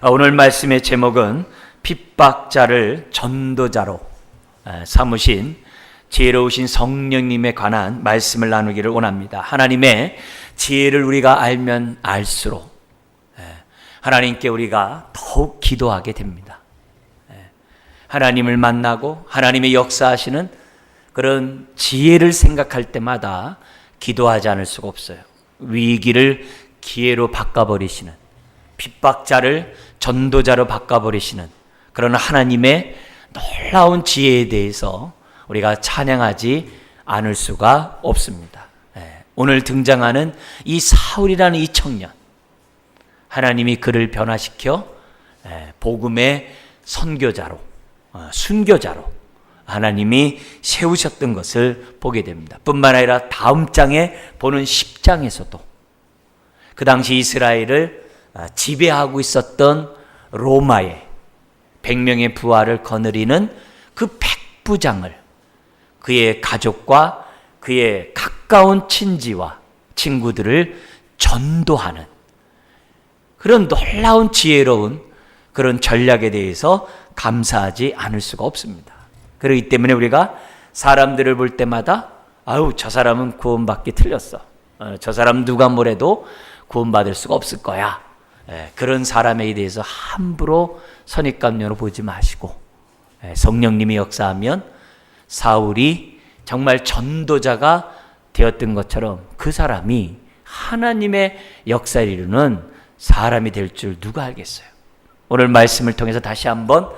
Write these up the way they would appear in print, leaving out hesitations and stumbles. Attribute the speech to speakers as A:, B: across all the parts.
A: 오늘 말씀의 제목은 핍박자를 전도자로 삼으신 지혜로우신 성령님에 관한 말씀을 나누기를 원합니다. 하나님의 지혜를 우리가 알면 알수록 하나님께 우리가 더욱 기도하게 됩니다. 하나님을 만나고 하나님의 역사하시는 그런 지혜를 생각할 때마다 기도하지 않을 수가 없어요. 위기를 기회로 바꿔버리시는, 핍박자를 전도자로 바꿔버리시는 그런 하나님의 놀라운 지혜에 대해서 우리가 찬양하지 않을 수가 없습니다. 오늘 등장하는 이 사울이라는 이 청년, 하나님이 그를 변화시켜 복음의 선교자로, 순교자로 하나님이 세우셨던 것을 보게 됩니다. 뿐만 아니라 다음 장에 보는 10장에서도 그 당시 이스라엘을 지배하고 있었던 로마의 100명의 부하를 거느리는 그 백부장을 그의 가족과 그의 가까운 친지와 친구들을 전도하는 그런 놀라운 지혜로운 그런 전략에 대해서 감사하지 않을 수가 없습니다. 그렇기 때문에 우리가 사람들을 볼 때마다 아유, 저 사람은 구원받기 틀렸어. 저 사람 누가 뭐래도 구원받을 수가 없을 거야. 그런 사람에 대해서 함부로 선입관념으로 보지 마시고 성령님이 역사하면 사울이 정말 전도자가 되었던 것처럼 그 사람이 하나님의 역사를 이루는 사람이 될 줄 누가 알겠어요. 오늘 말씀을 통해서 다시 한번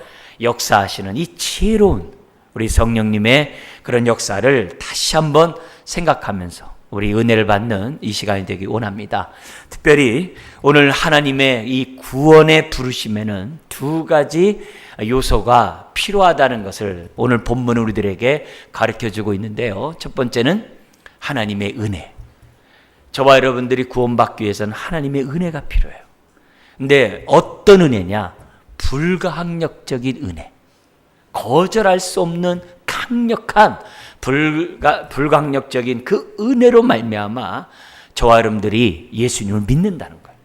A: 역사하시는 이 지혜로운 우리 성령님의 그런 역사를 다시 한번 생각하면서 우리 은혜를 받는 이 시간이 되기 원합니다. 특별히 오늘 하나님의 이 구원의 부르심에는 두 가지 요소가 필요하다는 것을 오늘 본문은 우리들에게 가르쳐주고 있는데요. 첫 번째는 하나님의 은혜. 저와 여러분들이 구원받기 위해서는 하나님의 은혜가 필요해요. 근데 어떤 은혜냐? 불가항력적인 은혜. 거절할 수 없는 강력한 불가항력적인 그 은혜로 말미암아 저와 여러분들이 예수님을 믿는다는 거예요.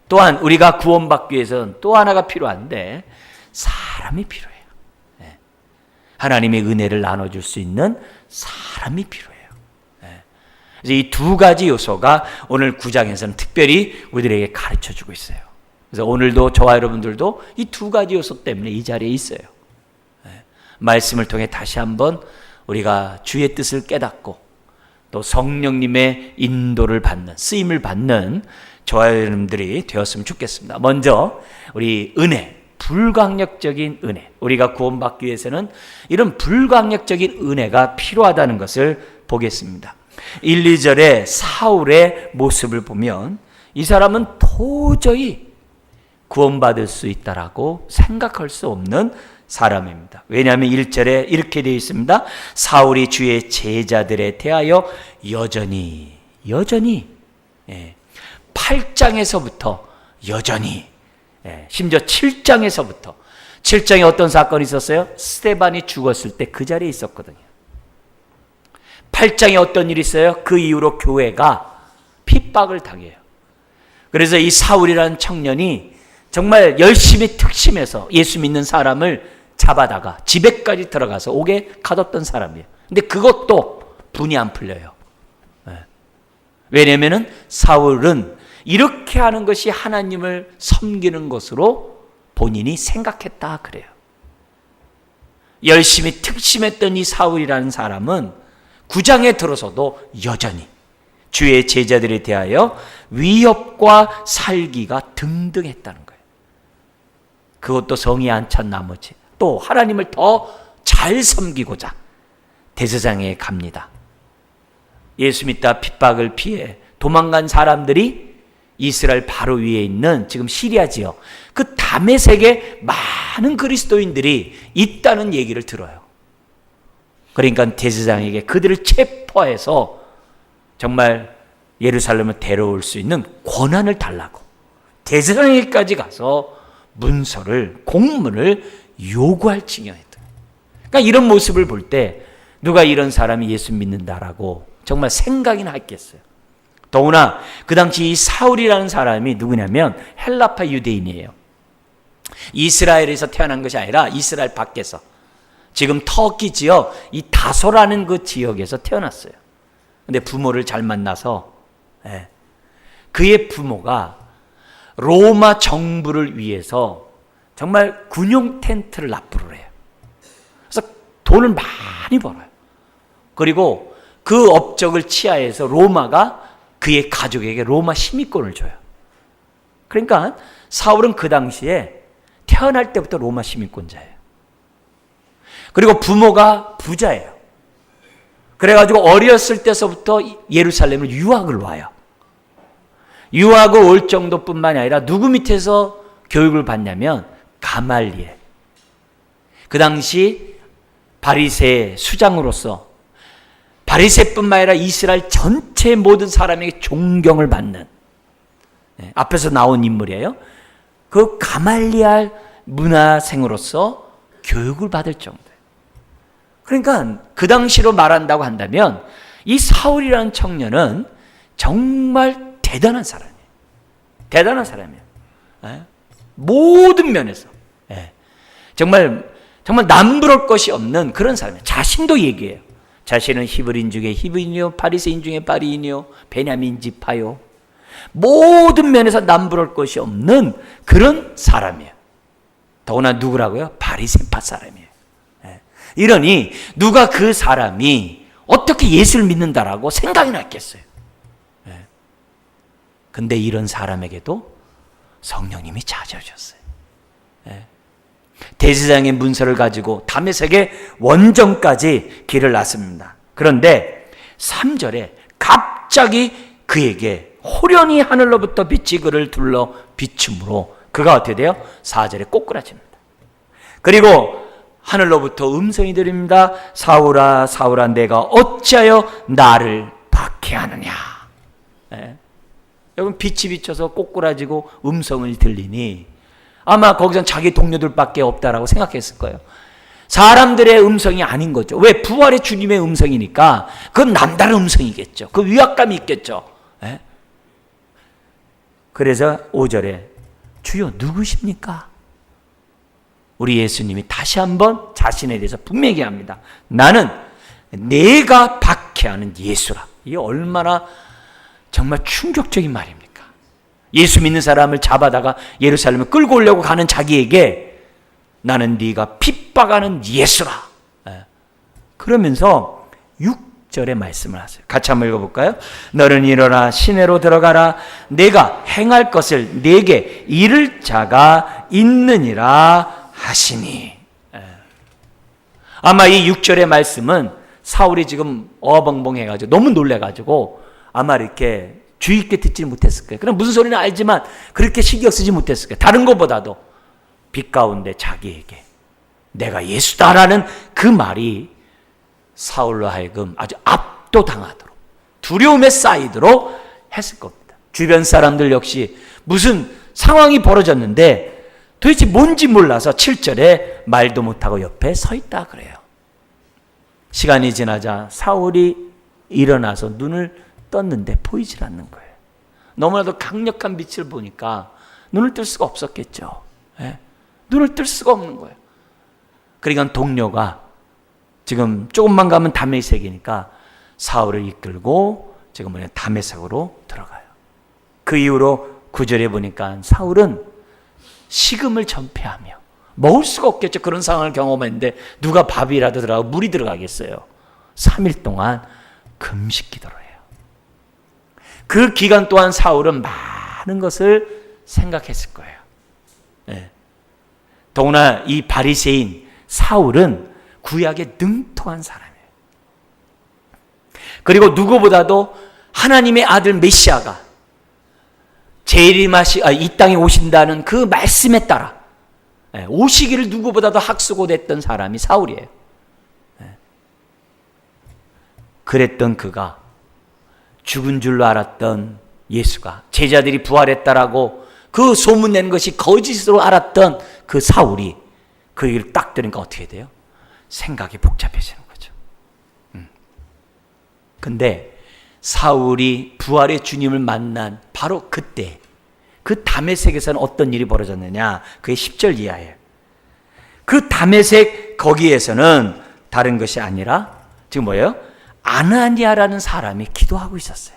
A: 또한 우리가 구원받기 위해서는 또 하나가 필요한데 사람이 필요해요. 하나님의 은혜를 나눠줄 수 있는 사람이 필요해요. 그래서 이 두 가지 요소가 오늘 9장에서는 특별히 우리들에게 가르쳐주고 있어요. 그래서 오늘도 저와 여러분들도 이 두 가지 요소 때문에 이 자리에 있어요. 말씀을 통해 다시 한번 우리가 주의 뜻을 깨닫고 또 성령님의 인도를 받는, 쓰임을 받는 저와 여러분들이 되었으면 좋겠습니다. 먼저 우리 은혜, 불가항력적인 은혜. 우리가 구원받기 위해서는 이런 불가항력적인 은혜가 필요하다는 것을 보겠습니다. 1, 2절의 사울의 모습을 보면 이 사람은 도저히 구원받을 수 있다라고 생각할 수 없는 사람입니다. 왜냐하면 1절에 이렇게 되어 있습니다. 사울이 주의 제자들에 대하여 여전히 8장에서부터 여전히 심지어 7장에서부터 7장에 어떤 사건이 있었어요? 스데반이 죽었을 때 그 자리에 있었거든요. 8장에 어떤 일이 있어요? 그 이후로 교회가 핍박을 당해요. 그래서 이 사울이라는 청년이 정말 열심히 특심해서 예수 믿는 사람을 잡아다가 집에까지 들어가서 옥에 가뒀던 사람이에요. 근데 그것도 분이 안 풀려요. 왜냐하면 사울은 이렇게 하는 것이 하나님을 섬기는 것으로 본인이 생각했다 그래요. 열심히 특심했던 이 사울이라는 사람은 9장에 들어서도 여전히 주의 제자들에 대하여 위협과 살기가 등등했다는 거예요. 그것도 성이 안 찬 나머지 또 하나님을 더 잘 섬기고자 대제사장에 갑니다. 예수 믿다 핍박을 피해 도망간 사람들이 이스라엘 바로 위에 있는 지금 시리아 지역 그 다메섹에 많은 그리스도인들이 있다는 얘기를 들어요. 그러니까 대제사장에게 그들을 체포해서 정말 예루살렘을 데려올 수 있는 권한을 달라고 대제사장에게까지 가서 문서를, 공문을 요구할 지경이었다. 그러니까 이런 모습을 볼 때 누가 이런 사람이 예수 믿는다라고 정말 생각이나 했겠어요. 더구나 그 당시 이 사울이라는 사람이 누구냐면 헬라파 유대인이에요. 이스라엘에서 태어난 것이 아니라 이스라엘 밖에서 지금 터키 지역 이 다소라는 그 지역에서 태어났어요. 근데 부모를 잘 만나서 그의 부모가 로마 정부를 위해서 정말 군용 텐트를 납부를 해요. 그래서 돈을 많이 벌어요. 그리고 그 업적을 치하해서 로마가 그의 가족에게 로마 시민권을 줘요. 그러니까 사울은 그 당시에 태어날 때부터 로마 시민권자예요. 그리고 부모가 부자예요. 그래가지고 어렸을 때서부터 예루살렘을 유학을 와요. 유학을 올 정도뿐만이 아니라 누구 밑에서 교육을 받냐면 가말리엘. 그 당시 바리새 수장으로서 바리새뿐만 아니라 이스라엘 전체 모든 사람에게 존경을 받는 앞에서 나온 인물이에요. 그 가말리엘 문화생으로서 교육을 받을 정도예요. 그러니까 그 당시로 말한다고 한다면 이 사울이라는 청년은 정말 대단한 사람이에요. 대단한 사람이에요. 모든 면에서 정말 남부러울 것이 없는 그런 사람이에요. 자신도 얘기해요. 자신은 히브리인 중에 히브리인이요, 바리새인 중에 바리인이요, 베냐민 지파요. 모든 면에서 남부러울 것이 없는 그런 사람이에요. 더구나 누구라고요? 바리새파 사람이에요. 이러니 누가 그 사람이 어떻게 예수를 믿는다라고 생각이 났겠어요. 근데 이런 사람에게도 성령님이 찾아주셨어요. 대제사장의 문서를 가지고 다메섹의 원정까지 길을 났습니다. 그런데 3절에 갑자기 그에게 호련히 하늘로부터 빛이 그를 둘러 비춤으로 그가 어떻게 돼요? 4절에 꼬꾸라집니다. 그리고 하늘로부터 음성이 들립니다. 사울아 사울아 내가 어찌하여 나를 박해하느냐. 여러분 빛이 비쳐서 꼬꾸라지고 음성을 들리니 아마 거기선 자기 동료들밖에 없다라고 생각했을 거예요. 사람들의 음성이 아닌 거죠. 왜? 부활의 주님의 음성이니까 그건 남다른 음성이겠죠. 그 위압감이 있겠죠. 그래서 5절에 주여 누구십니까? 우리 예수님이 다시 한번 자신에 대해서 분명히 합니다. 나는 내가 박해하는 예수라. 이게 얼마나 정말 충격적인 말입니까? 예수 믿는 사람을 잡아다가 예루살렘을 끌고 오려고 가는 자기에게 나는 네가 핍박하는 예수라. 그러면서 6절에 말씀을 하세요. 같이 한번 읽어볼까요? 너는 일어나 시내로 들어가라. 내가 행할 것을 네게 이를 자가 있느니라 하시니. 아마 이 6절의 말씀은 사울이 지금 어벙벙해가지고 너무 놀래가지고 아마 이렇게 주의 있게 듣지 못했을 거예요. 그럼 무슨 소리는 알지만 그렇게 신경 쓰지 못했을 거예요. 다른 것보다도 빛 가운데 자기에게 내가 예수다라는 그 말이 사울로 하여금 아주 압도당하도록 두려움에 쌓이도록 했을 겁니다. 주변 사람들 역시 무슨 상황이 벌어졌는데 도대체 뭔지 몰라서 7절에 말도 못하고 옆에 서 있다 그래요. 시간이 지나자 사울이 일어나서 눈을 떴는데 보이질 않는 거예요. 너무나도 강력한 빛을 보니까 눈을 뜰 수가 없었겠죠. 눈을 뜰 수가 없는 거예요. 그러니까 동료가 지금 조금만 가면 다메섹이니까 사울을 이끌고 지금 다메섹으로 들어가요. 그 이후로 9절에 보니까 사울은 식음을 전폐하며 먹을 수가 없겠죠. 그런 상황을 경험했는데 누가 밥이라도 들어가고 물이 들어가겠어요. 3일 동안 금식 기도를 해요. 그 기간 동안 사울은 많은 것을 생각했을 거예요. 더구나 이 바리새인 사울은 구약에 능통한 사람이에요. 그리고 누구보다도 하나님의 아들 메시아가 이 땅에 오신다는 그 말씀에 따라 오시기를 누구보다도 학수고됐던 사람이 사울이에요. 그랬던 그가 죽은 줄로 알았던 예수가 제자들이 부활했다라고 그 소문낸 것이 거짓으로 알았던 그 사울이 그 얘기를 딱 들으니까 어떻게 돼요? 생각이 복잡해지는 거죠. 근데 사울이 부활의 주님을 만난 바로 그때 그 다메섹에서는 어떤 일이 벌어졌느냐? 그게 10절 이하예요. 그 다메섹 거기에서는 다른 것이 아니라 지금 뭐예요? 아나니아라는 사람이 기도하고 있었어요.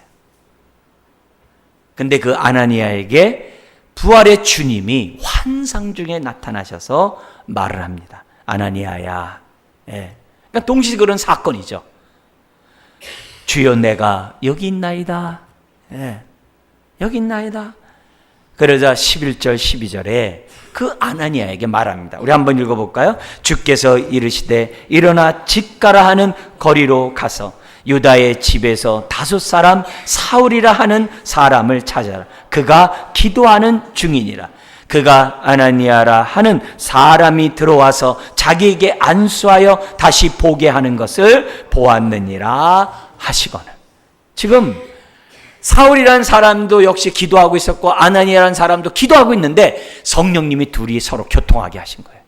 A: 근데 그 아나니아에게 부활의 주님이 환상 중에 나타나셔서 말을 합니다. 아나니아야. 예. 그러니까 동시에 그런 사건이죠. 주여 내가 여기 있나이다. 예. 여기 있나이다. 그러자 11절 12절에 그 아나니아에게 말합니다. 우리 한번 읽어볼까요? 주께서 이르시되 일어나 집 가라 하는 거리로 가서 유다의 집에서 5 사람 사울이라 하는 사람을 찾아라. 그가 기도하는 중이니라. 그가 아나니아라 하는 사람이 들어와서 자기에게 안수하여 다시 보게 하는 것을 보았느니라 하시거늘. 지금 사울이라는 사람도 역시 기도하고 있었고 아나니아라는 사람도 기도하고 있는데 성령님이 둘이 서로 교통하게 하신 거예요.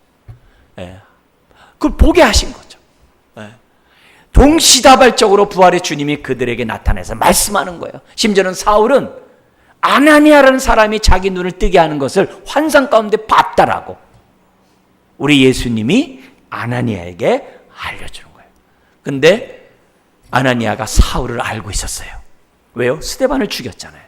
A: 예. 그걸 보게 하신 거죠. 예. 동시다발적으로 부활의 주님이 그들에게 나타나서 말씀하는 거예요. 심지어는 사울은 아나니아라는 사람이 자기 눈을 뜨게 하는 것을 환상 가운데 봤다라고 우리 예수님이 아나니아에게 알려주는 거예요. 근데 아나니아가 사울을 알고 있었어요. 왜요? 스데반을 죽였잖아요.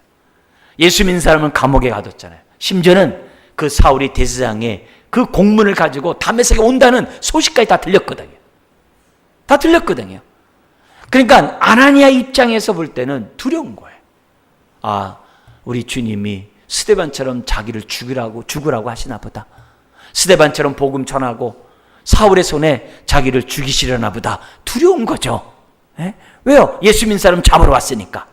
A: 예수 믿는 사람은 감옥에 가뒀잖아요. 심지어는 그 사울이 대제사장에 그 공문을 가지고 다메섹에 온다는 소식까지 다 들렸거든요. 다 들렸거든요. 그러니까 아나니아 입장에서 볼 때는 두려운 거예요. 아, 우리 주님이 스데반처럼 자기를 죽으라고 하시나 보다. 스데반처럼 복음 전하고 사울의 손에 자기를 죽이시려나 보다. 두려운 거죠. 예? 왜요? 예수 믿는 사람 잡으러 왔으니까.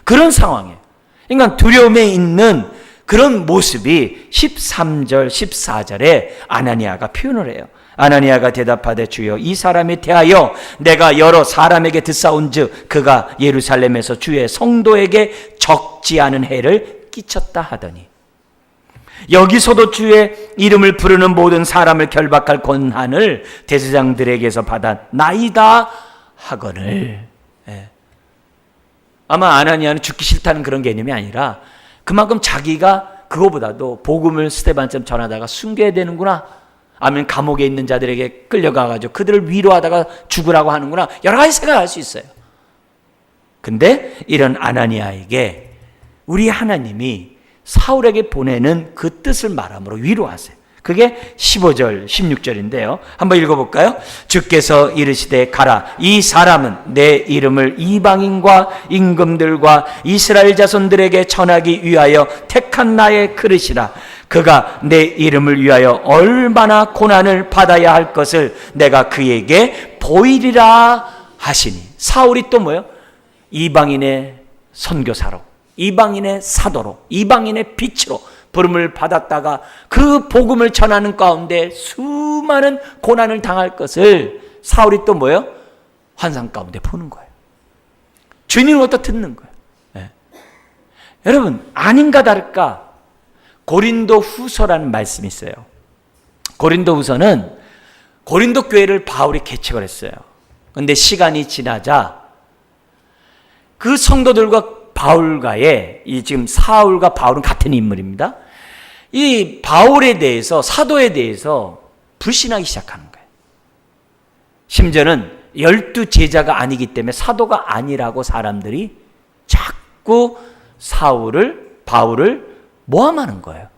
A: 그런 상황이에요. 그러니까 두려움에 있는 그런 모습이 13절, 14절에 아나니아가 표현을 해요. 아나니아가 대답하되 주여 이 사람에 대하여 내가 여러 사람에게 듣사온즉 그가 예루살렘에서 주의 성도에게 적지 않은 해를 끼쳤다 하더니 여기서도 주의 이름을 부르는 모든 사람을 결박할 권한을 대제사장들에게서 받아 나이다 하거늘. 예. 아마 아나니아는 죽기 싫다는 그런 개념이 아니라 그만큼 자기가 그거보다도 복음을 스데반처럼 전하다가 숨겨야 되는구나, 아니면 감옥에 있는 자들에게 끌려가가지고 그들을 위로하다가 죽으라고 하는구나, 여러 가지 생각할 수 있어요. 근데 이런 아나니아에게 우리 하나님이 사울에게 보내는 그 뜻을 말함으로 위로하세요. 그게 15절 16절인데요. 한번 읽어볼까요? 주께서 이르시되 가라. 이 사람은 내 이름을 이방인과 임금들과 이스라엘 자손들에게 전하기 위하여 택한 나의 그릇이라. 그가 내 이름을 위하여 얼마나 고난을 받아야 할 것을 내가 그에게 보이리라 하시니. 사울이 또 뭐예요? 이방인의 선교사로, 이방인의 사도로, 이방인의 빛으로 부름을 받았다가 그 복음을 전하는 가운데 수많은 고난을 당할 것을 사울이 또 뭐예요? 환상 가운데 보는 거예요. 주님은 또 듣는 거예요. 네. 여러분, 아닌가 다를까 고린도 후서라는 말씀이 있어요. 고린도 후서는 고린도 교회를 바울이 개척을 했어요. 그런데 시간이 지나자 그 성도들과 바울과의, 이 지금 사울과 바울은 같은 인물입니다. 이 바울에 대해서, 사도에 대해서 불신하기 시작하는 거예요. 심지어는 12 제자가 아니기 때문에 사도가 아니라고 사람들이 자꾸 바울을 모함하는 거예요.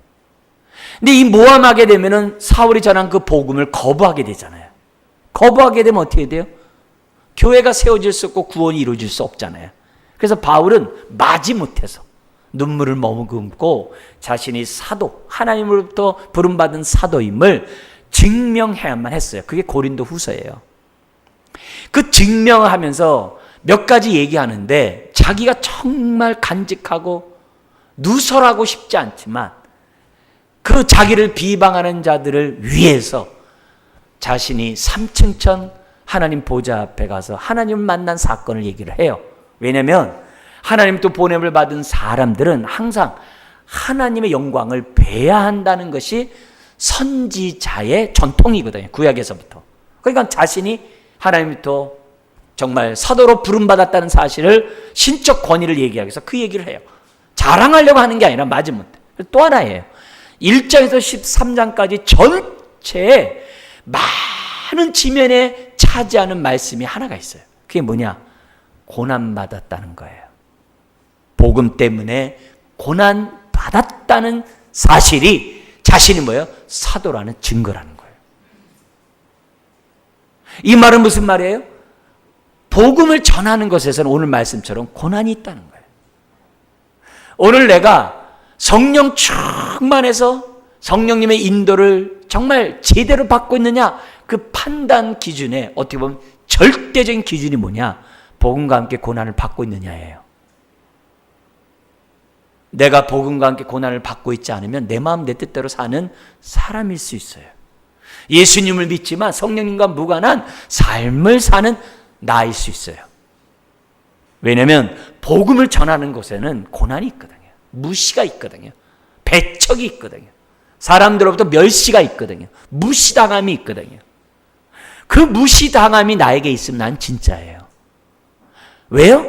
A: 근데 이 모함하게 되면은 사울이 전한 그 복음을 거부하게 되잖아요. 거부하게 되면 어떻게 돼요? 교회가 세워질 수 없고 구원이 이루어질 수 없잖아요. 그래서 바울은 마지못해서 눈물을 머금고 자신이 사도, 하나님으로부터 부름받은 사도임을 증명해야만 했어요. 그게 고린도 후서예요. 그 증명을 하면서 몇 가지 얘기하는데 자기가 정말 간직하고 누설하고 싶지 않지만 그 자기를 비방하는 자들을 위해서 자신이 3층천 하나님 보좌 앞에 가서 하나님을 만난 사건을 얘기를 해요. 왜냐하면 하나님 또 보냄을 받은 사람들은 항상 하나님의 영광을 배야 한다는 것이 선지자의 전통이거든요. 구약에서부터. 그러니까 자신이 하나님부터 정말 사도로 부름받았다는 사실을 신적 권위를 얘기하기 위해서 그 얘기를 해요. 자랑하려고 하는 게 아니라 마지못해. 또 하나예요. 1장에서 13장까지 전체에 많은 지면에 차지하는 말씀이 하나가 있어요. 그게 뭐냐? 고난받았다는 거예요. 복음 때문에 고난받았다는 사실이 자신이 뭐예요? 사도라는 증거라는 거예요. 이 말은 무슨 말이에요? 복음을 전하는 것에서는 오늘 말씀처럼 고난이 있다는 거예요. 오늘 내가 성령 충만해서 성령님의 인도를 정말 제대로 받고 있느냐? 그 판단 기준에 어떻게 보면 절대적인 기준이 뭐냐? 복음과 함께 고난을 받고 있느냐예요. 내가 복음과 함께 고난을 받고 있지 않으면 내 마음 내 뜻대로 사는 사람일 수 있어요. 예수님을 믿지만 성령님과 무관한 삶을 사는 나일 수 있어요. 왜냐하면 복음을 전하는 곳에는 고난이 있거든요. 무시가 있거든요. 배척이 있거든요. 사람들로부터 멸시가 있거든요. 무시당함이 있거든요. 그 무시당함이 나에게 있으면 난 진짜예요. 왜요?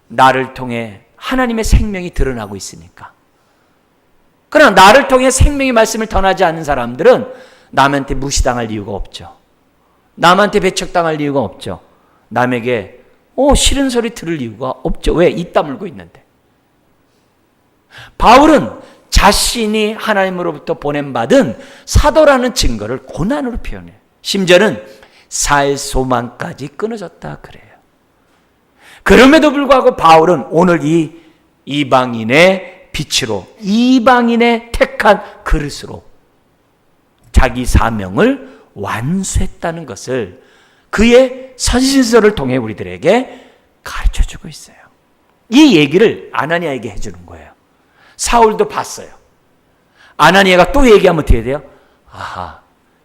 A: 나를 통해 하나님의 생명이 드러나고 있으니까. 그러나 나를 통해 생명의 말씀을 전하지 않는 사람들은 남한테 무시당할 이유가 없죠. 남한테 배척당할 이유가 없죠. 남에게 싫은 소리 들을 이유가 없죠. 왜? 입 다물고 있는데. 바울은 자신이 하나님으로부터 보냄받은 사도라는 증거를 고난으로 표현해요. 심지어는 살 소망까지 끊어졌다 그래요. 그럼에도 불구하고 바울은 오늘 이 이방인의 빛으로, 이방인의 택한 그릇으로 자기 사명을 완수했다는 것을 그의 서신서를 통해 우리들에게 가르쳐주고 있어요. 이 얘기를 아나니아에게 해주는 거예요. 사울도 봤어요. 아나니아가 또 얘기하면 어떻게 돼요? 아하,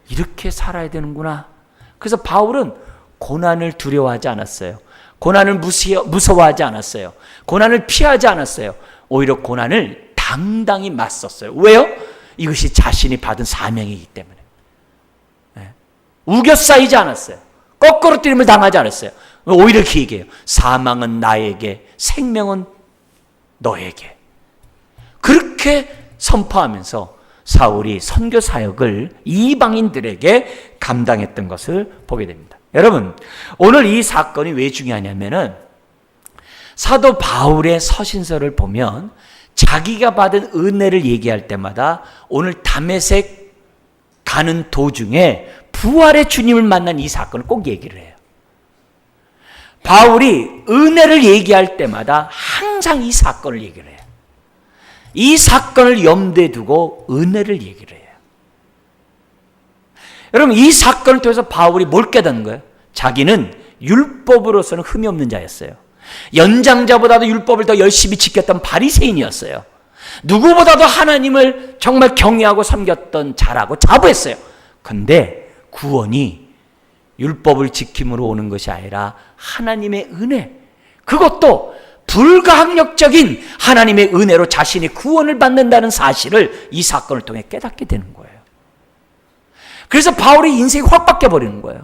A: 이렇게 살아야 되는구나. 그래서 바울은 고난을 두려워하지 않았어요. 고난을 무서워하지 않았어요. 고난을 피하지 않았어요. 오히려 고난을 당당히 맞섰어요. 왜요? 이것이 자신이 받은 사명이기 때문에. 우겨싸이지 않았어요. 거꾸로 뛰림을 당하지 않았어요. 오히려 이렇게 얘기해요. 사망은 나에게, 생명은 너에게. 그렇게 선포하면서 사울이 선교 사역을 이방인들에게 감당했던 것을 보게 됩니다. 여러분, 오늘 이 사건이 왜 중요하냐면은 사도 바울의 서신서를 보면 자기가 받은 은혜를 얘기할 때마다 오늘 다메섹 가는 도중에 부활의 주님을 만난 이 사건을 꼭 얘기를 해요. 바울이 은혜를 얘기할 때마다 항상 이 사건을 얘기를 해요. 이 사건을 염두에 두고 은혜를 얘기를 해요. 여러분, 이 사건을 통해서 바울이 뭘 깨닫는 거예요? 자기는 율법으로서는 흠이 없는 자였어요. 연장자보다도 율법을 더 열심히 지켰던 바리새인이었어요. 누구보다도 하나님을 정말 경외하고 섬겼던 자라고 자부했어요. 근데 구원이 율법을 지킴으로 오는 것이 아니라 하나님의 은혜, 그것도 불가항력적인 하나님의 은혜로 자신이 구원을 받는다는 사실을 이 사건을 통해 깨닫게 되는 거예요. 그래서 바울의 인생이 확 바뀌어버리는 거예요.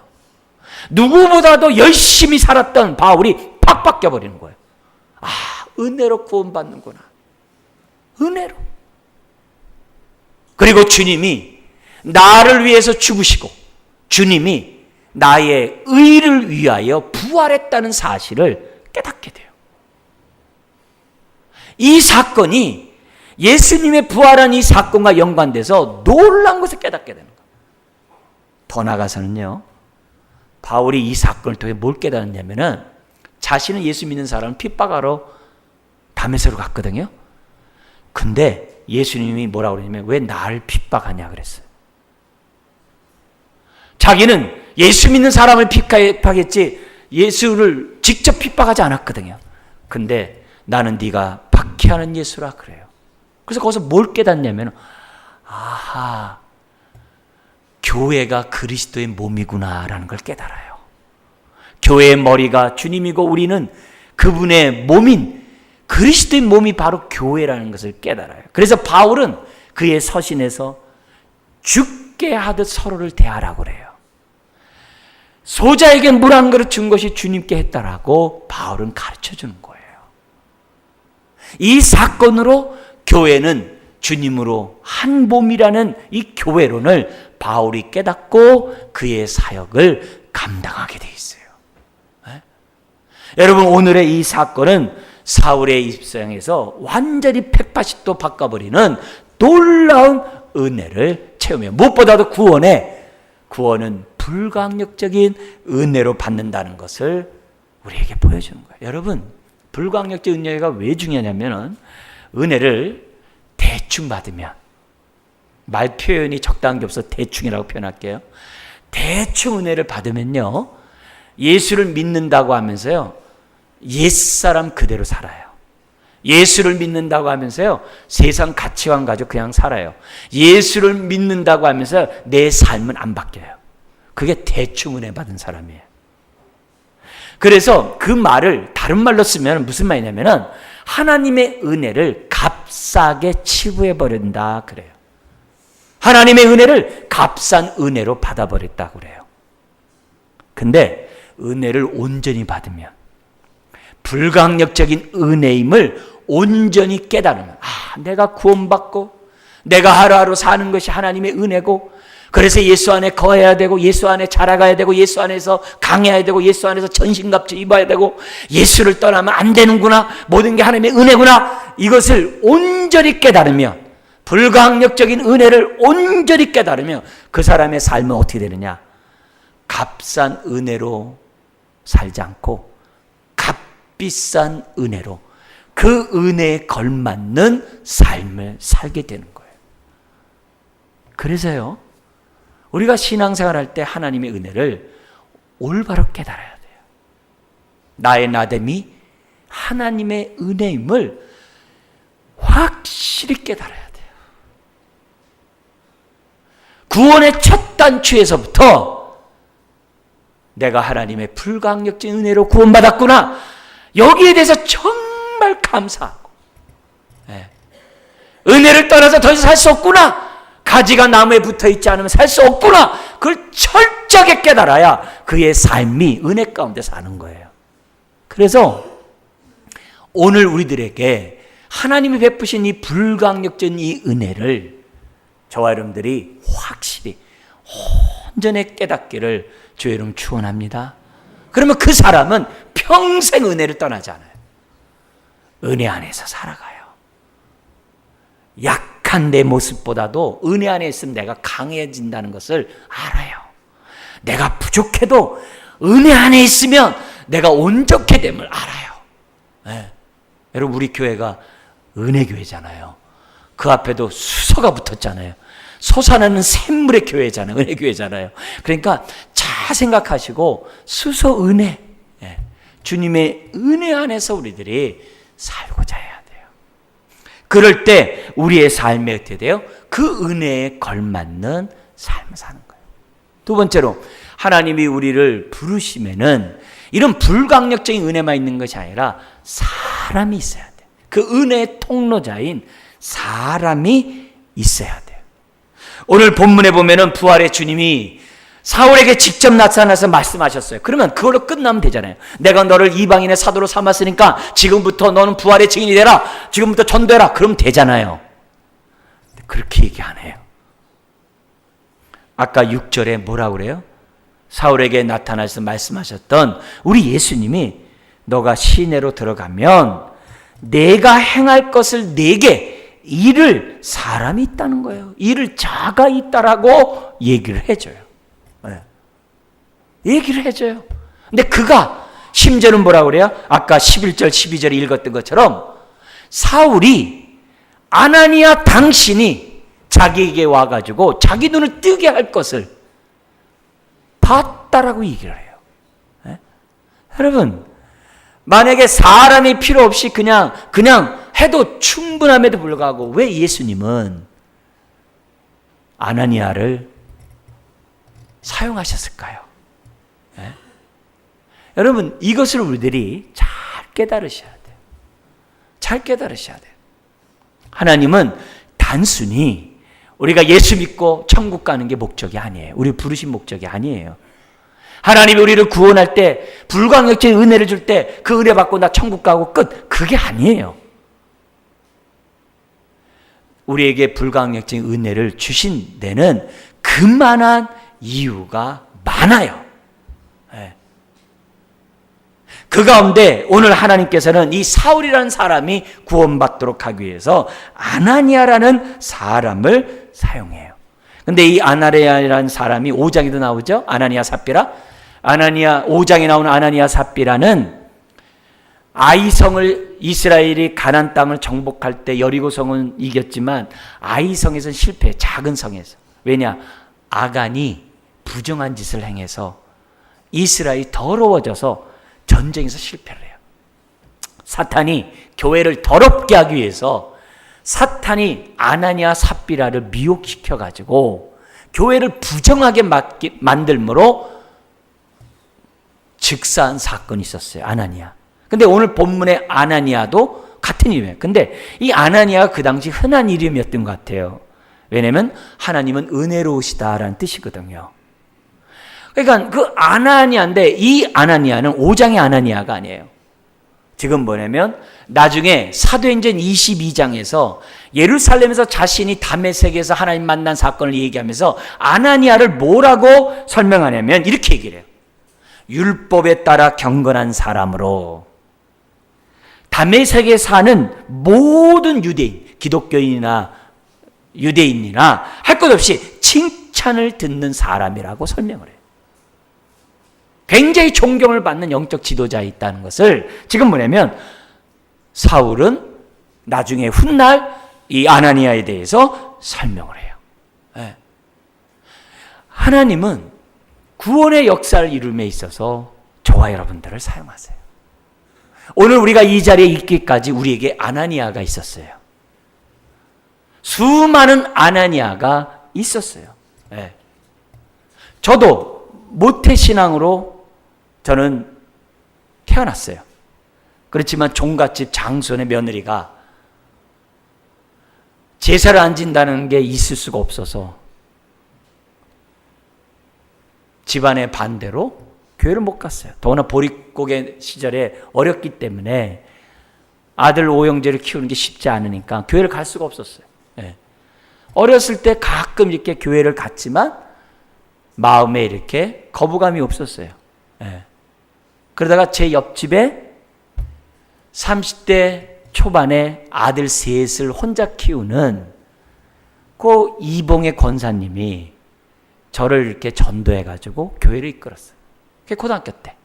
A: 누구보다도 열심히 살았던 바울이 팍 바뀌어버리는 거예요. 아, 은혜로 구원받는구나. 은혜로. 그리고 주님이 나를 위해서 죽으시고 주님이 나의 의를 위하여 부활했다는 사실을 깨닫게 돼요. 이 사건이 예수님의 부활한 이 사건과 연관돼서 놀라운 것을 깨닫게 되는 거예요. 더 나아가서는요, 바울이 이 사건을 통해 뭘 깨달았냐면은 자신은 예수 믿는 사람을 핍박하러 다메섹으로 갔거든요. 근데 예수님이 뭐라고 그러냐면 왜 나를 핍박하냐 그랬어요. 자기는 예수 믿는 사람을 핍박했지 예수를 직접 핍박하지 않았거든요. 근데 나는 네가 박해하는 예수라 그래요. 그래서 거기서 뭘 깨닫냐면 아하, 교회가 그리스도의 몸이구나라는 걸 깨달아요. 교회의 머리가 주님이고 우리는 그분의 몸인 그리스도의 몸이 바로 교회라는 것을 깨달아요. 그래서 바울은 그의 서신에서 죽게 하듯 서로를 대하라고 그래요. 소자에게 물 한 그릇 준 것이 주님께 했다라고 바울은 가르쳐 주는 거예요. 이 사건으로 교회는 주님으로 한 몸이라는 이 교회론을 바울이 깨닫고 그의 사역을 감당하게 돼 있어요. 네? 여러분, 오늘의 이 사건은 사울의 입장에서 완전히 180도 바꿔버리는 놀라운 은혜를 체험해요. 무엇보다도 구원은 불가항력적인 은혜로 받는다는 것을 우리에게 보여주는 거예요. 여러분, 불가항력적 은혜가 왜 중요하냐면 은혜를 대충 받으면, 말 표현이 적당한 게 없어서 대충이라고 표현할게요. 대충 은혜를 받으면요, 예수를 믿는다고 하면서요, 옛사람 그대로 살아요. 예수를 믿는다고 하면서요, 세상 가치관 가지고 그냥 살아요. 예수를 믿는다고 하면서 내 삶은 안 바뀌어요. 그게 대충 은혜 받은 사람이에요. 그래서 그 말을 다른 말로 쓰면 무슨 말이냐면은 하나님의 은혜를 값싸게 치부해버린다 그래요. 하나님의 은혜를 값싼 은혜로 받아버렸다 그래요. 근데 은혜를 온전히 받으면, 불가항력적인 은혜임을 온전히 깨달으면, 내가 구원받고 내가 하루하루 사는 것이 하나님의 은혜고, 그래서 예수 안에 거해야 되고, 예수 안에 자라가야 되고, 예수 안에서 강해야 되고, 예수 안에서 전신갑주 입어야 되고, 예수를 떠나면 안 되는구나, 모든 게 하나님의 은혜구나, 이것을 온전히 깨달으면, 불가항력적인 은혜를 온전히 깨달으면 그 사람의 삶은 어떻게 되느냐? 값싼 은혜로 살지 않고 값비싼 은혜로 그 은혜에 걸맞는 삶을 살게 되는 거예요. 그래서요, 우리가 신앙생활할 때 하나님의 은혜를 올바로 깨달아야 돼요. 나의 나됨이 하나님의 은혜임을 확실히 깨달아야 돼요. 구원의 첫 단추에서부터 내가 하나님의 불가항력적인 은혜로 구원받았구나, 여기에 대해서 정말 감사하고, 은혜를 떠나서 더 이상 살 수 없구나, 가지가 나무에 붙어있지 않으면 살 수 없구나, 그걸 철저하게 깨달아야 그의 삶이 은혜 가운데 사는 거예요. 그래서 오늘 우리들에게 하나님이 베푸신 이 불가항력적인 이 은혜를 저와 여러분들이 확실히 온전히 깨닫기를 주의 이름 축원합니다. 그러면 그 사람은 평생 은혜를 떠나지 않아요. 은혜 안에서 살아가요. 약한 내 모습보다도 은혜 안에 있으면 내가 강해진다는 것을 알아요. 내가 부족해도 은혜 안에 있으면 내가 온전케 됨을 알아요. 네. 여러분, 우리 교회가 은혜교회잖아요. 그 앞에도 수서가 붙었잖아요. 솟아나는 샘물의 교회잖아요. 은혜교회잖아요. 그러니까 잘 생각하시고 수서 은혜, 주님의 은혜 안에서 우리들이 살고자 해야 돼요. 그럴 때 우리의 삶에 어떻게 돼요? 그 은혜에 걸맞는 삶을 사는 거예요. 두 번째로, 하나님이 우리를 부르시면은 이런 불가항력적인 은혜만 있는 것이 아니라 사람이 있어야 돼요. 그 은혜의 통로자인 사람이 있어야 돼요. 오늘 본문에 보면은 부활의 주님이 사울에게 직접 나타나서 말씀하셨어요. 그러면 그걸로 끝나면 되잖아요. 내가 너를 이방인의 사도로 삼았으니까 지금부터 너는 부활의 증인이 되라, 지금부터 전도해라, 그러면 되잖아요. 그렇게 얘기 안 해요. 아까 6절에 뭐라고 그래요? 사울에게 나타나서 말씀하셨던 우리 예수님이 너가 시내로 들어가면 내가 행할 것을 내게 이를 사람이 있다는 거예요. 이를 자가 있다라고 얘기를 해줘요. 네. 얘기를 해줘요. 근데 그가 심지어는 뭐라고 그래요? 아까 11절 12절에 읽었던 것처럼 사울이 아나니아 당신이 자기에게 와가지고 자기 눈을 뜨게 할 것을 봤다라고 얘기를 해요. 네? 여러분, 만약에 사람이 필요 없이 그냥 해도 충분함에도 불구하고 왜 예수님은 아나니아를 사용하셨을까요? 네? 여러분, 이것을 우리들이 잘 깨달으셔야 돼요. 잘 깨달으셔야 돼요. 하나님은 단순히 우리가 예수 믿고 천국 가는 게 목적이 아니에요. 우리 부르신 목적이 아니에요. 하나님이 우리를 구원할 때, 불가항력적인 은혜를 줄 때 그 은혜 받고 나 천국 가고 끝, 그게 아니에요. 우리에게 불가항력적인 은혜를 주신 데는 그만한 이유가 많아요. 네. 그 가운데 오늘 하나님께서는 이 사울이라는 사람이 구원받도록 하기 위해서 아나니아라는 사람을 사용해요. 근데 이 아나니아라는 사람이 5장에도 나오죠. 아나니아 삽비라. 5장에 나오는 아나니아 삽비라는 아이성을 이스라엘이 가나안 땅을 정복할 때 여리고성은 이겼지만 아이성에서는 실패해. 작은 성에서. 왜냐? 아간이 부정한 짓을 행해서 이스라엘이 더러워져서 전쟁에서 실패를 해요. 사탄이 교회를 더럽게 하기 위해서 사탄이 아나니아 삽비라를 미혹시켜가지고 교회를 부정하게 만들므로 즉사한 사건이 있었어요. 아나니아. 근데 오늘 본문의 아나니아도 같은 이름이에요. 근데 이 아나니아가 그 당시 흔한 이름이었던 것 같아요. 왜냐하면 하나님은 은혜로우시다라는 뜻이거든요. 그러니까 그 아나니아인데 이 아나니아는 5장의 아나니아가 아니에요. 지금 뭐냐면 나중에 사도행전 22장에서 예루살렘에서 자신이 다메섹에서 하나님 만난 사건을 얘기하면서 아나니아를 뭐라고 설명하냐면 이렇게 얘기를 해요. 율법에 따라 경건한 사람으로 다메섹에 사는 모든 유대인, 기독교인이나 유대인이나 할 것 없이 칭찬을 듣는 사람이라고 설명을 해요. 굉장히 존경을 받는 영적 지도자에 있다는 것을 지금 뭐냐면 사울은 나중에 훗날 이 아나니아에 대해서 설명을 해요. 네. 하나님은 구원의 역사를 이룸에 있어서 저와 여러분들을 사용하세요. 오늘 우리가 이 자리에 있기까지 우리에게 아나니아가 있었어요. 수많은 아나니아가 있었어요. 네. 저도 모태신앙으로 저는 태어났어요. 그렇지만 종갓집 장손의 며느리가 제사를 안 진다는 게 있을 수가 없어서 집안의 반대로 교회를 못 갔어요. 더구나 보릿고개 시절에 어렸기 때문에 아들 오영재를 키우는 게 쉽지 않으니까 교회를 갈 수가 없었어요. 네. 어렸을 때 가끔 이렇게 교회를 갔지만 마음에 이렇게 거부감이 없었어요. 네. 그러다가 제 옆집에 30대 초반에 아들 셋을 혼자 키우는 그 이봉의 권사님이 저를 이렇게 전도해가지고 교회를 이끌었어요. 그게 고등학교 때.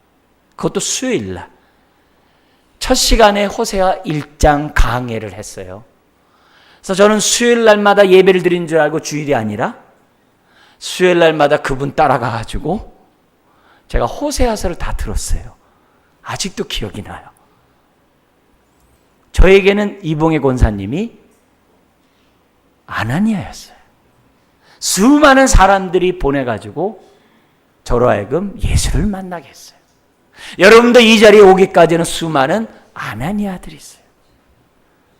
A: 그것도 수요일 날. 첫 시간에 호세아 1장 강해를 했어요. 그래서 저는 수요일 날마다 예배를 드린 줄 알고 주일이 아니라 수요일 날마다 그분 따라가가지고 제가 호세아서를 다 들었어요. 아직도 기억이 나요. 저에게는 이봉의 권사님이 아나니아였어요. 수많은 사람들이 보내가지고 저로 하여금 예수를 만나게 했어요. 여러분도 이 자리에 오기까지는 수많은 아나니아들이 있어요.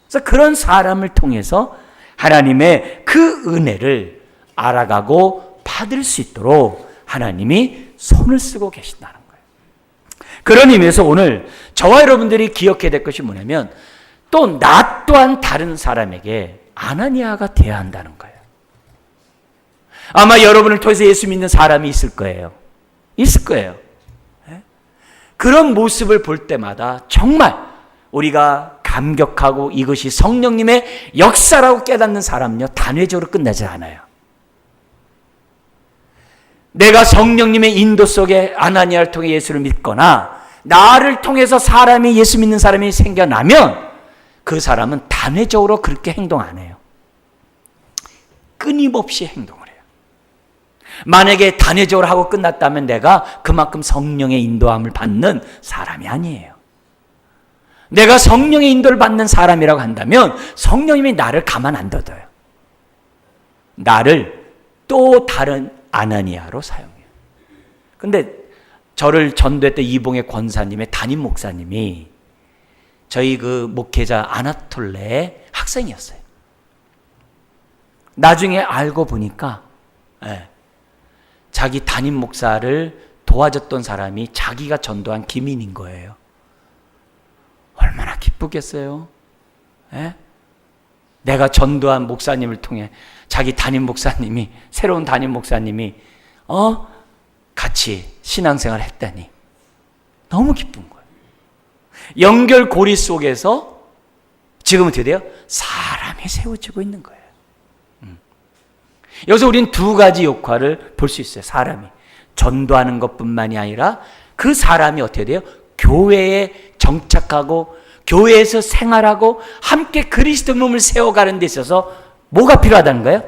A: 그래서 그런 사람을 통해서 하나님의 그 은혜를 알아가고 받을 수 있도록 하나님이 손을 쓰고 계신다는 거예요. 그런 의미에서 오늘 저와 여러분들이 기억해야 될 것이 뭐냐면 또 나 또한 다른 사람에게 아나니아가 되어야 한다는 거예요. 아마 여러분을 통해서 예수 믿는 사람이 있을 거예요. 있을 거예요. 그런 모습을 볼 때마다 정말 우리가 감격하고 이것이 성령님의 역사라고 깨닫는 사람은요, 단회적으로 끝나지 않아요. 내가 성령님의 인도 속에 아나니아를 통해 예수를 믿거나 나를 통해서 사람이 예수 믿는 사람이 생겨나면 그 사람은 단회적으로 그렇게 행동 안 해요. 끊임없이 행동을 해요. 만약에 단회적으로 하고 끝났다면 내가 그만큼 성령의 인도함을 받는 사람이 아니에요. 내가 성령의 인도를 받는 사람이라고 한다면 성령님이 나를 가만 안 둬둬요. 나를 또 다른 아나니아로 사용해요. 근데 저를 전도했던 이봉의 권사님의 담임 목사님이 저희 그 목회자 아나톨레의 학생이었어요. 나중에 알고 보니까 자기 담임 목사를 도와줬던 사람이 자기가 전도한 기민인 거예요. 얼마나 기쁘겠어요. 내가 전도한 목사님을 통해 자기 담임 목사님이, 새로운 담임 목사님이 같이 신앙생활을 했다니 너무 기쁜 거예요. 연결고리 속에서 지금 어떻게 돼요? 사람이 세워지고 있는 거예요. 여기서 우리는 두 가지 역할을 볼 수 있어요. 사람이 전도하는 것뿐만이 아니라 그 사람이 어떻게 돼요? 교회에 정착하고 교회에서 생활하고 함께 그리스도 몸을 세워가는 데 있어서 뭐가 필요하다는 거예요?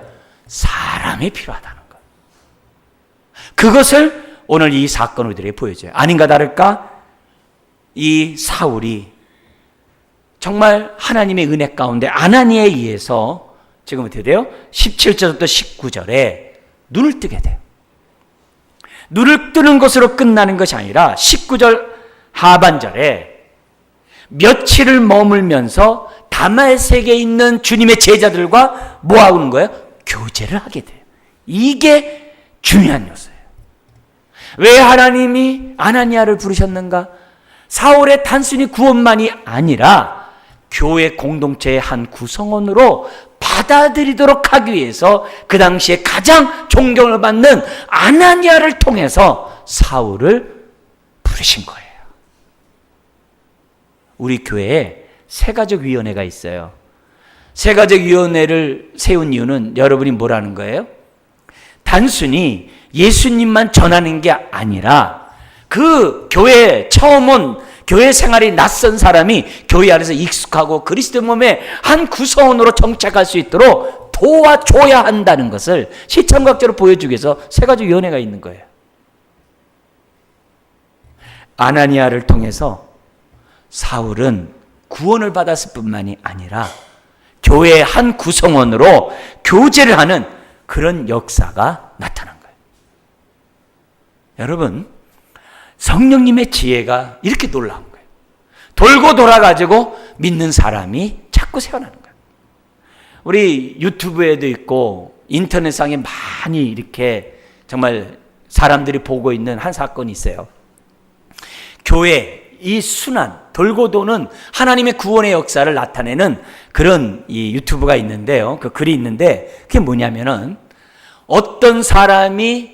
A: 사람이 필요하다는 거예요. 그것을 오늘 이 사건을 우리들에게 보여줘요. 아닌가 다를까? 이 사울이 정말 하나님의 은혜 가운데 아나니아에 의해서 지금 어떻게 돼요? 17절부터 19절에 눈을 뜨게 돼요. 눈을 뜨는 것으로 끝나는 것이 아니라 19절 하반절에 며칠을 머물면서 다말섹에 있는 주님의 제자들과 뭐 하는 거예요? 교제를 하게 돼요. 이게 중요한 요소예요. 왜 하나님이 아나니아를 부르셨는가? 사울의 단순히 구원만이 아니라 교회 공동체의 한 구성원으로 받아들이도록 하기 위해서 그 당시에 가장 존경을 받는 아나니아를 통해서 사울을 부르신 거예요. 우리 교회에 세가족위원회가 있어요. 세가족위원회를 세운 이유는 여러분이 뭐라는 거예요? 단순히 예수님만 전하는 게 아니라 그 교회에 처음 온 교회 생활이 낯선 사람이 교회 안에서 익숙하고 그리스도 몸의 한 구성원으로 정착할 수 있도록 도와줘야 한다는 것을 시청각적으로 보여주기 위해서 세가족위원회가 있는 거예요. 아나니아를 통해서 사울은 구원을 받았을 뿐만이 아니라 교회의 한 구성원으로 교제를 하는 그런 역사가 나타난 거예요. 여러분, 성령님의 지혜가 이렇게 놀라운 거예요. 돌고 돌아가지고 믿는 사람이 자꾸 세워나는 거예요. 우리 유튜브에도 있고 인터넷상에 많이 이렇게 정말 사람들이 보고 있는 한 사건이 있어요. 교회 이 순환, 돌고 도는 하나님의 구원의 역사를 나타내는 그런 이 유튜브가 있는데요. 그 글이 있는데 그게 뭐냐면은 어떤 사람이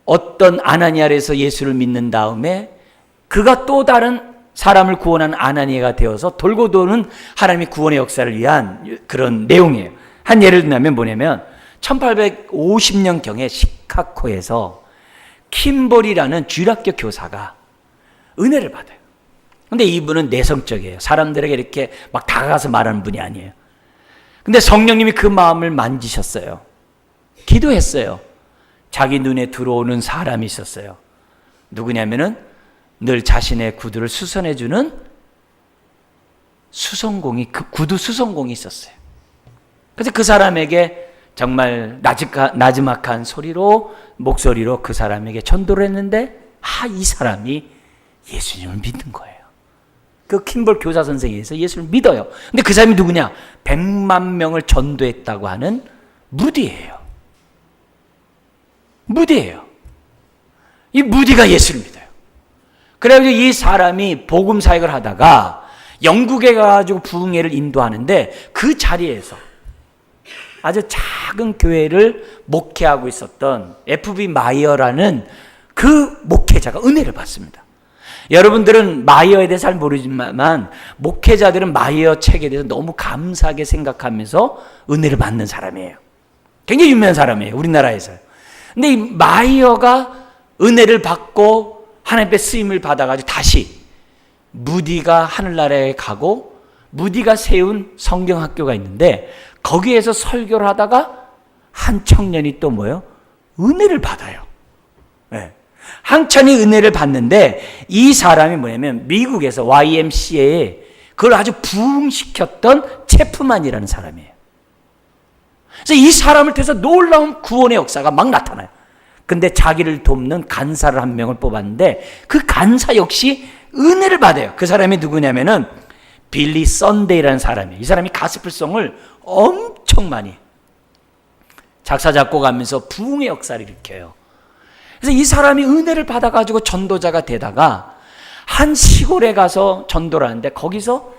A: 어떤 아나니아에서 예수를 믿는 다음에 그가 또 다른 사람을 구원한 아나니아가 되어서 돌고 도는 하나님의 구원의 역사를 위한 그런 내용이에요. 한 예를 들면 뭐냐면 1850년경에 시카고에서 킴볼이라는 주일학교 교사가 은혜를 받아요. 근데 이분은 내성적이에요. 사람들에게 이렇게 막 다가가서 말하는 분이 아니에요. 근데 성령님이 그 마음을 만지셨어요. 기도했어요. 자기 눈에 들어오는 사람이 있었어요. 누구냐면은 늘 자신의 구두를 수선해주는 수선공이, 그 구두 수선공이 있었어요. 그래서 그 사람에게 정말 나지막한 목소리로 그 사람에게 전도를 했는데, 이 사람이 예수님을 믿는 거예요. 그 킴볼 교사 선생에 의해서 예수를 믿어요. 근데 그 사람이 누구냐? 100만 명을 전도했다고 하는 무디예요. 무디예요. 이 무디가 예수를 믿어요. 그래가지고 이 사람이 복음 사역을 하다가 영국에 가가지고 부흥회를 인도하는데 그 자리에서 아주 작은 교회를 목회하고 있었던 F.B. 마이어라는 그 목회자가 은혜를 받습니다. 여러분들은 마이어에 대해서 잘 모르지만 목회자들은 마이어 책에 대해서 너무 감사하게 생각하면서 은혜를 받는 사람이에요. 굉장히 유명한 사람이에요. 우리나라에서요. 근데 이 마이어가 은혜를 받고 하나님 앞에 쓰임을 받아가지고 다시 무디가 하늘나라에 가고 무디가 세운 성경학교가 있는데 거기에서 설교를 하다가 한 청년이 또 뭐예요? 은혜를 받아요. 네. 한천이 은혜를 받는데 이 사람이 뭐냐면 미국에서 YMCA에 그걸 아주 부흥시켰던 체프만이라는 사람이에요. 그래서 이 사람을 통해서 놀라운 구원의 역사가 막 나타나요. 근데 자기를 돕는 간사를 한 명을 뽑았는데 그 간사 역시 은혜를 받아요. 그 사람이 누구냐면은 빌리 썬데이라는 사람이에요. 이 사람이 가스펠송을 엄청 많이 작사 작곡하면서 부흥의 역사를 일으켜요. 그래서 이 사람이 은혜를 받아가지고 전도자가 되다가 한 시골에 가서 전도를 하는데 거기서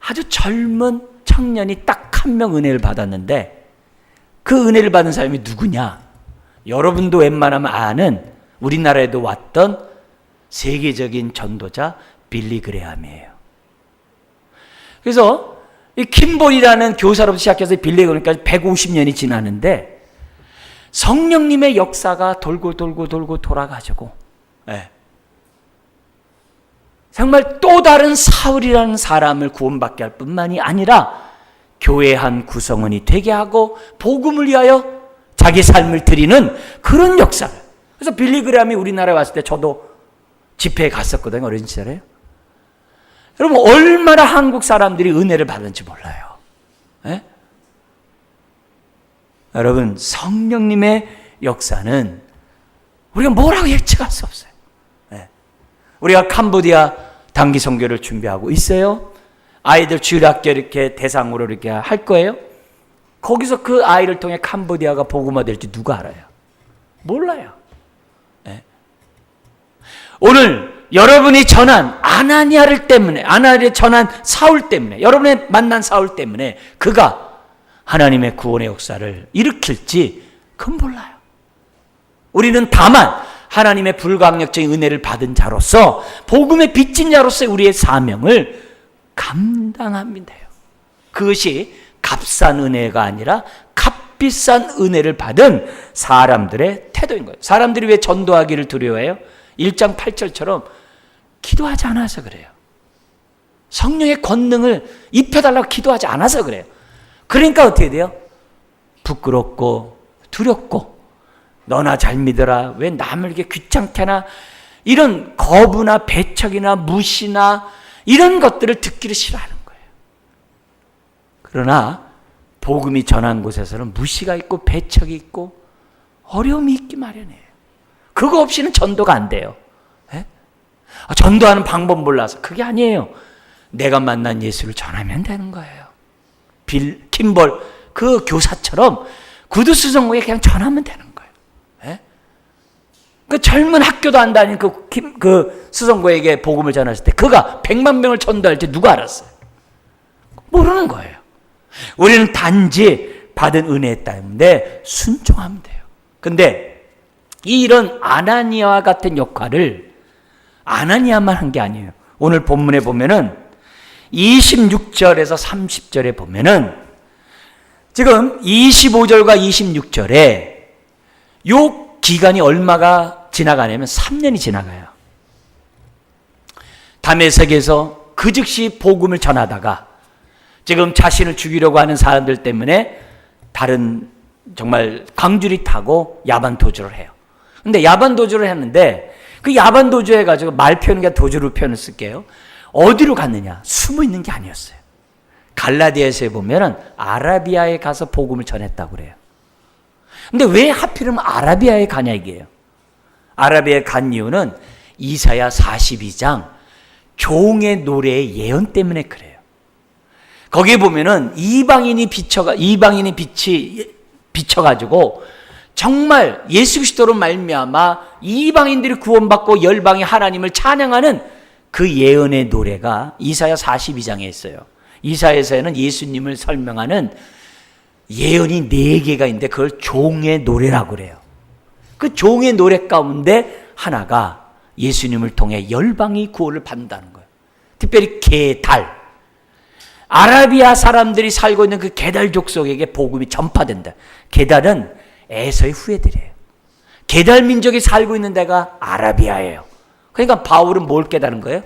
A: 아주 젊은 청년이 딱 한 명 은혜를 받았는데 그 은혜를 받은 사람이 누구냐? 여러분도 웬만하면 아는 우리나라에도 왔던 세계적인 전도자 빌리 그레함이에요. 그래서 이 킴볼이라는 교사로부터 시작해서 빌리 그레함까지 150년이 지나는데 성령님의 역사가 돌고 돌아가지고 정말 또 다른 사울이라는 사람을 구원받게 할 뿐만이 아니라 교회 한 구성원이 되게 하고 복음을 위하여 자기 삶을 드리는 그런 역사를. 그래서 빌리 그레함이 우리나라에 왔을 때 저도 집회에 갔었거든요. 어린 시절에. 여러분 얼마나 한국 사람들이 은혜를 받은지 몰라요. 에? 여러분 성령님의 역사는 우리가 뭐라고 예측할 수 없어요. 우리가 캄보디아 단기 선교를 준비하고 있어요. 아이들 주일학교 이렇게 대상으로 이렇게 할 거예요. 거기서 그 아이를 통해 캄보디아가 복음화 될지 누가 알아요? 몰라요. 네. 오늘 여러분이 전한 아나니아를 때문에, 아나니아를 전한 사울 때문에, 여러분이 만난 사울 때문에 그가 하나님의 구원의 역사를 일으킬지 그건 몰라요. 우리는 다만 하나님의 불가항력적인 은혜를 받은 자로서 복음의 빚진 자로서 우리의 사명을 감당하면 돼요. 그것이 값싼 은혜가 아니라 값비싼 은혜를 받은 사람들의 태도인 거예요. 사람들이 왜 전도하기를 두려워해요? 1장 8절처럼 기도하지 않아서 그래요. 성령의 권능을 입혀달라고 기도하지 않아서 그래요. 그러니까 어떻게 돼요? 부끄럽고 두렵고 너나 잘 믿어라. 왜 남을 이렇게 귀찮게 하나? 이런 거부나 배척이나 무시나 이런 것들을 듣기를 싫어하는 거예요. 그러나 복음이 전한 곳에서는 무시가 있고 배척이 있고 어려움이 있기 마련이에요. 그거 없이는 전도가 안 돼요. 에? 전도하는 방법 몰라서 그게 아니에요. 내가 만난 예수를 전하면 되는 거예요. 킴볼 그 교사처럼 구두수성고에 그냥 전하면 되는 거예요. 그 젊은 학교도 안 다닌 그 수성고에게 복음을 전했을 때 그가 100만 명을 전도할지 누가 알았어요? 모르는 거예요. 우리는 단지 받은 은혜 때문에 순종하면 돼요. 근데 이런 아나니아와 같은 역할을 아나니아만 한 게 아니에요. 오늘 본문에 보면은 26절에서 30절에 보면은 지금 25절과 26절에 요 기간이 얼마가 지나가냐면 3년이 지나가요. 다메섹에서 그 즉시 복음을 전하다가 지금 자신을 죽이려고 하는 사람들 때문에 다른 정말 광주리 타고 야반 도주를 해요. 근데 야반 도주를 했는데 그 야반 도주 해가지고 말 표현과 도주로 표현을 쓸게요. 어디로 갔느냐? 숨어 있는 게 아니었어요. 갈라디아서에 보면은 아라비아에 가서 복음을 전했다고 그래요. 근데 왜 하필이면 아라비아에 가냐 이게요. 아라비아에 간 이유는 이사야 42장 종의 노래의 예언 때문에 그래요. 거기에 보면은 이방인이 빛이 비쳐가지고 정말 예수 그리스도로 말미암아 이방인들이 구원받고 열방이 하나님을 찬양하는 그 예언의 노래가 이사야 42장에 있어요. 이사야서에는 예수님을 설명하는 예언이 4개가 있는데 그걸 종의 노래라고 그래요. 그 종의 노래 가운데 하나가 예수님을 통해 열방이 구원을 받는다는 거예요. 특별히 게달. 아라비아 사람들이 살고 있는 그 게달 족속에게 복음이 전파된다. 게달은 에서의 후예들이에요. 게달 민족이 살고 있는 데가 아라비아예요. 그러니까 바울은 뭘 깨달은 거예요?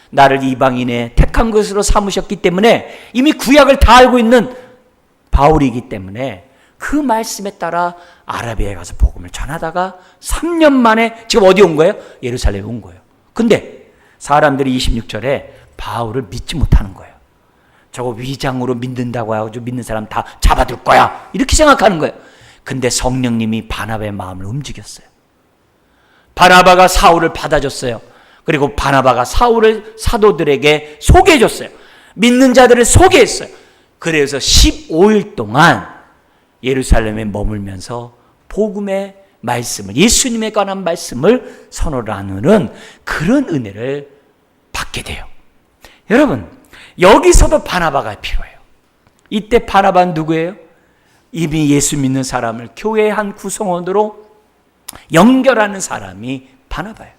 A: 나를 이방인의 택한 것으로 삼으셨기 때문에 이미 구약을 다 알고 있는 바울이기 때문에 그 말씀에 따라 아라비아에 가서 복음을 전하다가 3년 만에 지금 어디 온 거예요? 예루살렘에 온 거예요. 근데 사람들이 26절에 바울을 믿지 못하는 거예요. 저거 위장으로 믿는다고 하고 믿는 사람 다 잡아둘 거야. 이렇게 생각하는 거예요. 근데 성령님이 바나바의 마음을 움직였어요. 바나바가 사울을 받아줬어요. 그리고 바나바가 사울을 사도들에게 소개해줬어요. 믿는 자들을 소개했어요. 그래서 15일 동안 예루살렘에 머물면서 복음의 말씀을, 예수님에 관한 말씀을 선언을 나누는 그런 은혜를 받게 돼요. 여러분, 여기서도 바나바가 필요해요. 이때 바나바는 누구예요? 이미 예수 믿는 사람을 교회의 한 구성원으로 연결하는 사람이 바나바예요.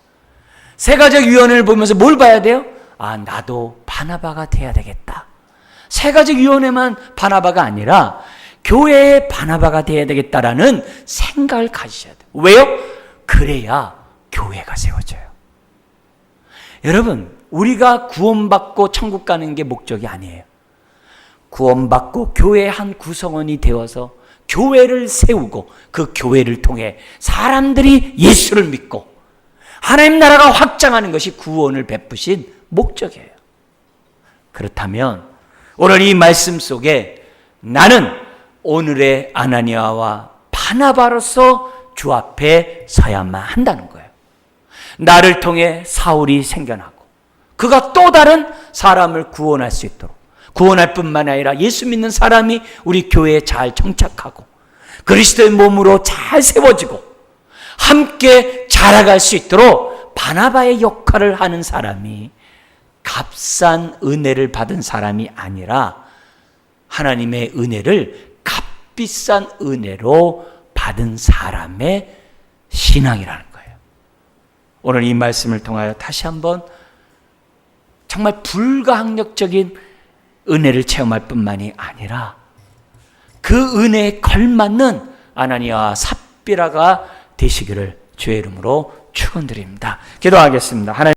A: 세가족위원회를 보면서 뭘 봐야 돼요? 아, 나도 바나바가 돼야 되겠다. 세가족위원회만 바나바가 아니라 교회의 바나바가 돼야 되겠다라는 생각을 가지셔야 돼요. 왜요? 그래야 교회가 세워져요. 여러분, 우리가 구원받고 천국 가는 게 목적이 아니에요. 구원받고 교회의 한 구성원이 되어서 교회를 세우고 그 교회를 통해 사람들이 예수를 믿고 하나님 나라가 확장하는 것이 구원을 베푸신 목적이에요. 그렇다면 오늘 이 말씀 속에 나는 오늘의 아나니아와 바나바로서 주 앞에 서야만 한다는 거예요. 나를 통해 사울이 생겨나고 그가 또 다른 사람을 구원할 수 있도록, 구원할 뿐만 아니라 예수 믿는 사람이 우리 교회에 잘 정착하고 그리스도의 몸으로 잘 세워지고 함께 자라갈 수 있도록 바나바의 역할을 하는 사람이 값싼 은혜를 받은 사람이 아니라 하나님의 은혜를 값비싼 은혜로 받은 사람의 신앙이라는 거예요. 오늘 이 말씀을 통하여 다시 한번 정말 불가항력적인 은혜를 체험할 뿐만이 아니라 그 은혜에 걸맞는 아나니아와 삽비라가 되시기를 주의 이름으로 축원드립니다. 기도하겠습니다. 하나님